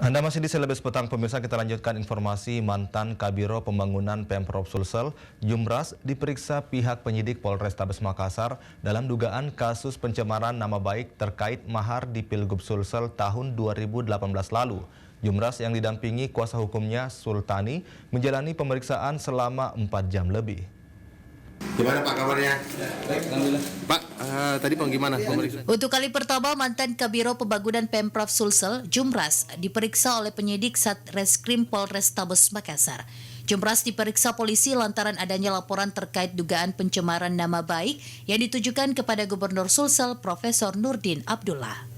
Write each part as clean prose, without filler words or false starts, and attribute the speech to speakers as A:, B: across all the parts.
A: Anda masih di Selebes Petang, pemirsa. Kita lanjutkan informasi. Mantan Kabiro Pembangunan Pemprov Sulsel, Jumras, diperiksa pihak penyidik Polrestabes Makassar dalam dugaan kasus pencemaran nama baik terkait mahar di Pilgub Sulsel tahun 2018 lalu. Jumras yang didampingi kuasa hukumnya Sultani menjalani pemeriksaan selama 4 jam lebih.
B: Gimana Pak kabarnya?
C: Baik, alhamdulillah.
B: Pak, tadi gimana pemeriksaan?
D: Untuk kali pertama, mantan Kabiro Pembangunan Pemprov Sulsel, Jumras, diperiksa oleh penyidik Satreskrim Polrestabes Makassar. Jumras diperiksa polisi lantaran adanya laporan terkait dugaan pencemaran nama baik yang ditujukan kepada Gubernur Sulsel, Profesor Nurdin Abdullah.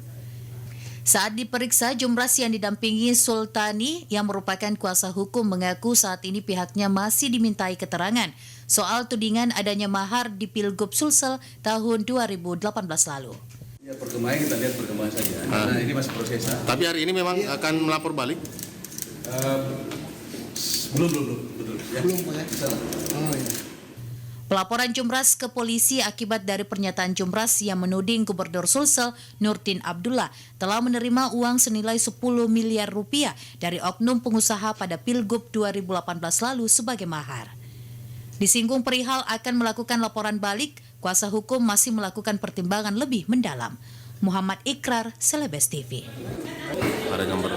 D: Saat diperiksa, Jumras yang didampingi Sultani yang merupakan kuasa hukum mengaku saat ini pihaknya masih dimintai keterangan soal tudingan adanya mahar di Pilgub Sulsel tahun 2018 lalu.
C: Ya, perkembangan kita lihat perkembangan saja. Nah, ini masih proses.
B: Tapi hari ini memang akan melapor balik?
C: Belum. Ya. Belum, Pak ya. Bisa. Oh, ya.
D: Pelaporan Jumras ke polisi akibat dari pernyataan Jumras yang menuding Gubernur Sulsel, Nurdin Abdullah, telah menerima uang senilai 10 miliar rupiah dari oknum pengusaha pada Pilgub 2018 lalu sebagai mahar. Disinggung perihal akan melakukan laporan balik, kuasa hukum masih melakukan pertimbangan lebih mendalam. Muhammad Ikrar, Selebes TV.
B: Ada gambar.